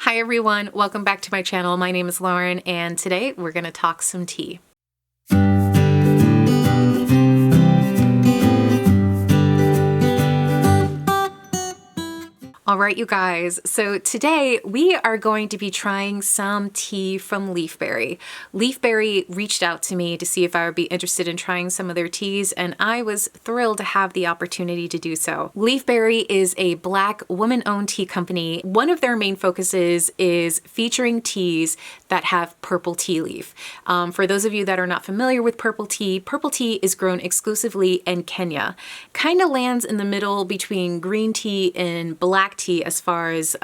Hi everyone, welcome back to my channel. My name is Lauren and today we're gonna talk some tea. All right, you guys, so today we are going to be trying some tea from Leaf Berri. Leaf Berri reached out to me to see if I would be interested in trying some of their teas, and I was thrilled to have the opportunity to do so. Leaf Berri is a Black woman-owned tea company. One of their main focuses is featuring teas that have purple tea leaf. For those of you that are not familiar with purple tea is grown exclusively in Kenya. Kind of lands in the middle between green tea and black tea as far as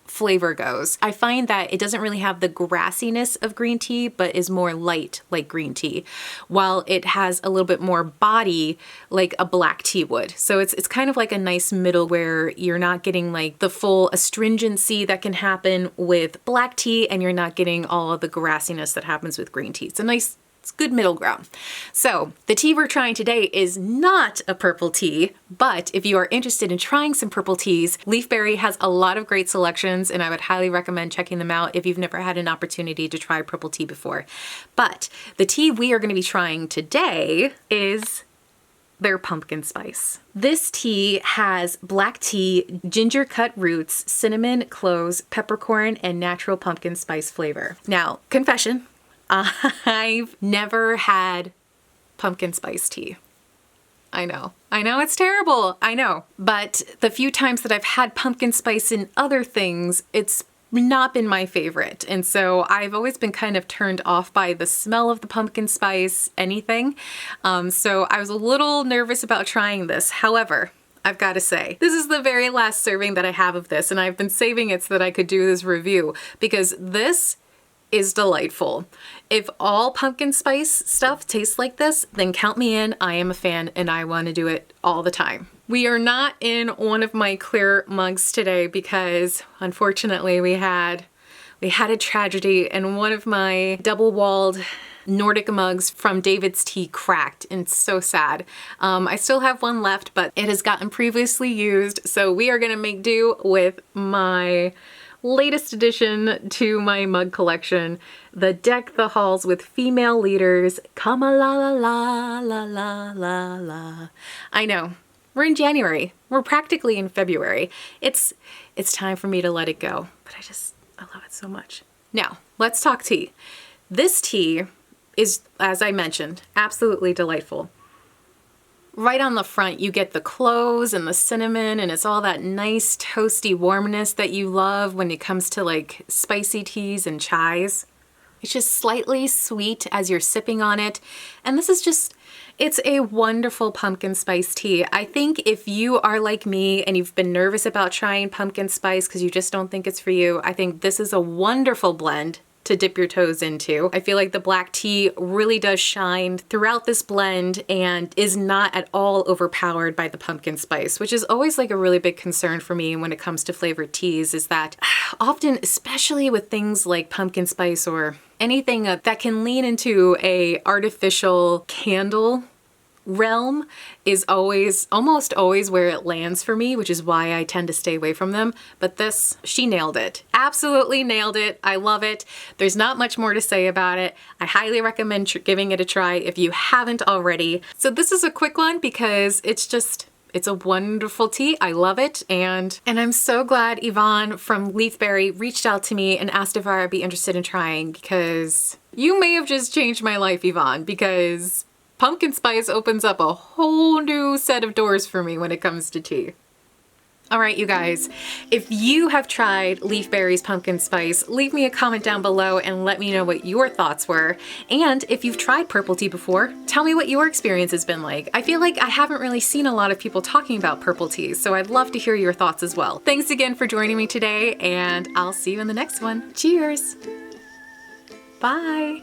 flavor goes. I find that it doesn't really have the grassiness of green tea, but is more light like green tea, while it has a little bit more body like a black tea would. So it's kind of like a nice middle where you're not getting like the full astringency that can happen with black tea, and you're not getting all of the grassiness that happens with green tea. It's good middle ground. So the tea we're trying today is not a purple tea, but if you are interested in trying some purple teas, Leaf Berri has a lot of great selections and I would highly recommend checking them out if you've never had an opportunity to try purple tea before. But the tea we are going to be trying today is their pumpkin spice. This tea has black tea, ginger cut roots, cinnamon, cloves, peppercorn, and natural pumpkin spice flavor. Now, confession, I've never had pumpkin spice tea. I know it's terrible, I know. But the few times that I've had pumpkin spice in other things, it's not been my favorite. And so I've always been kind of turned off by the smell of the pumpkin spice, anything. So I was a little nervous about trying this. However, I've got to say, this is the very last serving that I have of this, and I've been saving it so that I could do this review because this is delightful. If all pumpkin spice stuff tastes like this, then count me in. I am a fan and I want to do it all the time. We are not in one of my clear mugs today because unfortunately we had a tragedy and one of my double-walled Nordic mugs from David's Tea cracked, and so sad. I still have one left, but it has gotten previously used, so we are gonna make do with my latest addition to my mug collection, the Deck the Halls with Female Leaders. Come a la la la la la la la. I know, we're in January. We're practically in February. It's time for me to let it go, but I love it so much. Now, let's talk tea. This tea is, as I mentioned, absolutely delightful. Right on the front, you get the cloves and the cinnamon, and it's all that nice toasty warmness that you love when it comes to like spicy teas and chais. It's just slightly sweet as you're sipping on it. And this is just, it's a wonderful pumpkin spice tea. I think if you are like me and you've been nervous about trying pumpkin spice because you just don't think it's for you, I think this is a wonderful blend to dip your toes into. I feel like the black tea really does shine throughout this blend and is not at all overpowered by the pumpkin spice, which is always like a really big concern for me when it comes to flavored teas, is that often, especially with things like pumpkin spice or anything that can lean into a artificial candle realm, is almost always where it lands for me, which is why I tend to stay away from them. But this, she nailed it. Absolutely nailed it. I love it. There's not much more to say about it. I highly recommend giving it a try if you haven't already. So this is a quick one because it's a wonderful tea. I love it. And I'm so glad Yvonne from Leaf Berri reached out to me and asked if I would be interested in trying, because you may have just changed my life, Yvonne, because pumpkin spice opens up a whole new set of doors for me when it comes to tea. All right, you guys, if you have tried Leaf Berri's pumpkin spice, leave me a comment down below and let me know what your thoughts were. And if you've tried purple tea before, tell me what your experience has been like. I feel like I haven't really seen a lot of people talking about purple tea, so I'd love to hear your thoughts as well. Thanks again for joining me today, and I'll see you in the next one. Cheers. Bye.